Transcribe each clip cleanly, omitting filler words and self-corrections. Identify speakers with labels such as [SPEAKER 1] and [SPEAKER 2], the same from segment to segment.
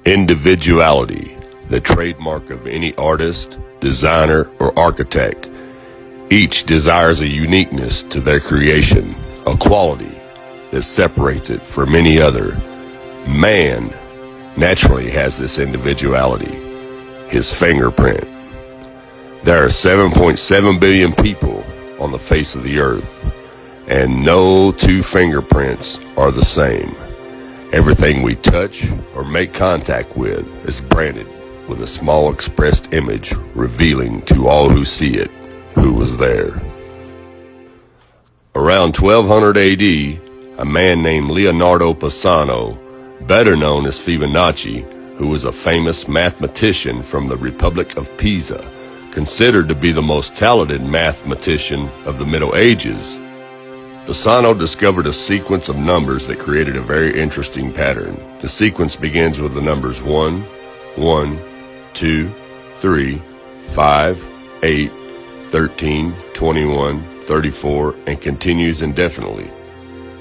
[SPEAKER 1] Individuality, the trademark of any artist, designer, or architect. Each desires a uniqueness to their creation, a quality that separates it from any other. Man naturally has this individuality, his fingerprint. There are 7.7 billion people on the face of the earth, and no two fingerprints are the same. Everything we touch or make contact with is branded with a small expressed image revealing to all who see it who was there. Around 1200 AD, a man named Leonardo Pisano, better known as Fibonacci, who was a famous mathematician from the Republic of Pisa, considered to be the most talented mathematician of the Middle Ages, Pisano discovered a sequence of numbers that created a very interesting pattern. The sequence begins with the numbers 1, 1, 2, 3, 5, 8, 13, 21, 34, and continues indefinitely.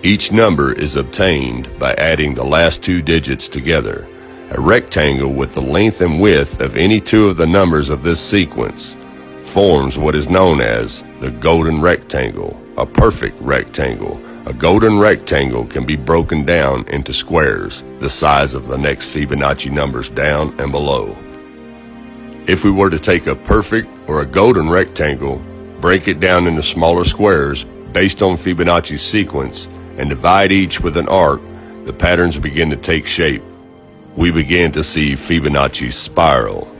[SPEAKER 1] Each number is obtained by adding the last two digits together. A rectangle with the length and width of any two of the numbers of this sequence forms what is known as the golden rectangle, a perfect rectangle. A golden rectangle can be broken down into squares, the size of the next Fibonacci numbers down and below. If we were to take a perfect or a golden rectangle, break it down into smaller squares based on Fibonacci's sequence, and divide each with an arc, the patterns begin to take shape. We begin to see Fibonacci's spiral.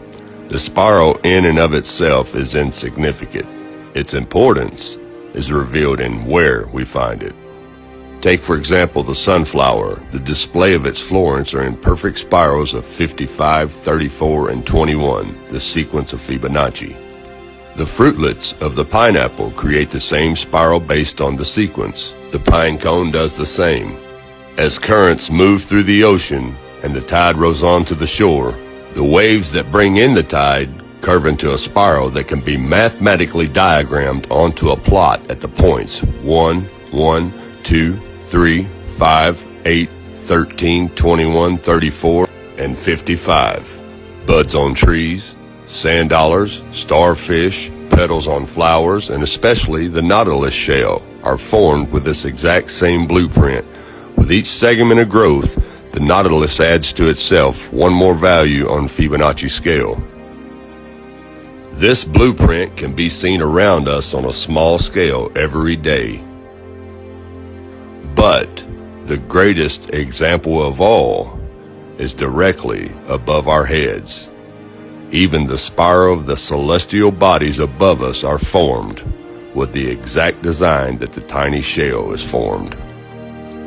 [SPEAKER 1] The spiral in and of itself is insignificant. Its importance is revealed in where we find it. Take, for example, the sunflower. The display of its florets are in perfect spirals of 55, 34, and 21, the sequence of Fibonacci. The fruitlets of the pineapple create the same spiral based on the sequence. The pine cone does the same. As currents move through the ocean and the tide rolls on to the shore, the waves that bring in the tide curve into a spiral that can be mathematically diagrammed onto a plot at the points 1, 1, 2, 3, 5, 8, 13, 21, 34, and 55. Buds on trees, sand dollars, starfish, petals on flowers, and especially the nautilus shell are formed with this exact same blueprint. With each segment of growth, the nautilus adds to itself one more value on Fibonacci scale. This blueprint can be seen around us on a small scale every day. But the greatest example of all is directly above our heads. Even the spiral of the celestial bodies above us are formed with the exact design that the tiny shell is formed.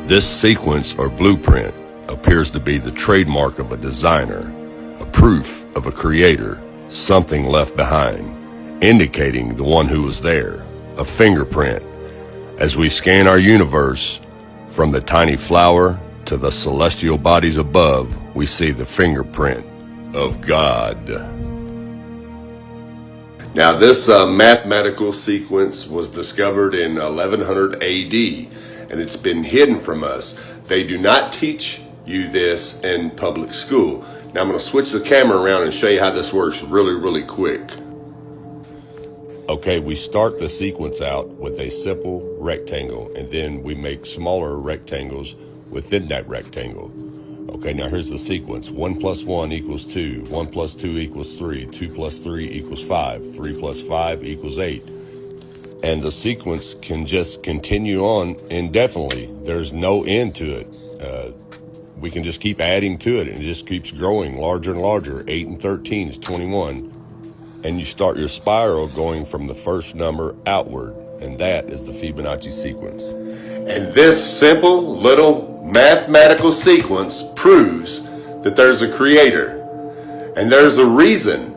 [SPEAKER 1] This sequence or blueprint appears to be the trademark of a designer, a proof of a creator, something left behind, indicating the one who was there, a fingerprint. As we scan our universe, from the tiny flower to the celestial bodies above, we see the fingerprint of God. Now, this mathematical sequence was discovered in 1100 AD, and it's been hidden from us. They do not teach you this in public school. Now, I'm going to switch the camera around and show you how this works really quick. Okay, we start the sequence out with a simple rectangle, and then we make smaller rectangles within that rectangle. Okay, now here's the sequence. 1 plus 1 equals 2. 1 plus 2 equals 3. 2 plus 3 equals 5. 3 plus 5 equals 8. And the sequence can just continue on indefinitely. There's no end to it. We can just keep adding to it, and it just keeps growing larger and larger. 8 and 13 is 21. And you start your spiral going from the first number outward, and that is the Fibonacci sequence. And this simple little mathematical sequence proves that there's a creator. And there's a reason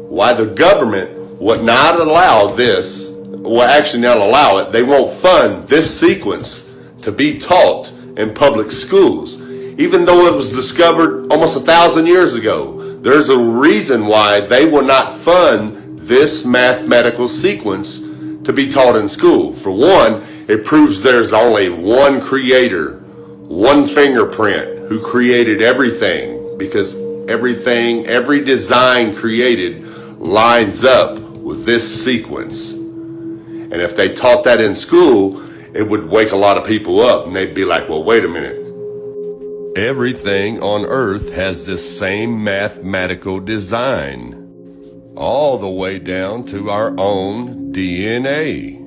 [SPEAKER 1] why the government would not allow this, well, actually not allow it. They won't fund this sequence to be taught in public schools. Even though it was discovered almost 1,000 years ago, there's a reason why they will not fund this mathematical sequence to be taught in school. For one, it proves there's only one creator, one fingerprint who created everything, because everything, every design created lines up with this sequence. And if they taught that in school, it would wake a lot of people up, and they'd be like, well, wait a minute. Everything on Earth has this same mathematical design, all the way down to our own DNA.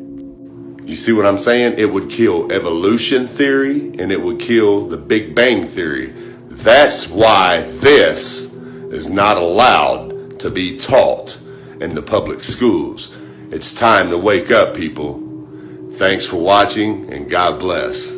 [SPEAKER 1] You see what I'm saying? It would kill evolution theory, and it would kill the Big Bang theory. That's why this is not allowed to be taught in the public schools. It's time to wake up, people. Thanks for watching, and God bless.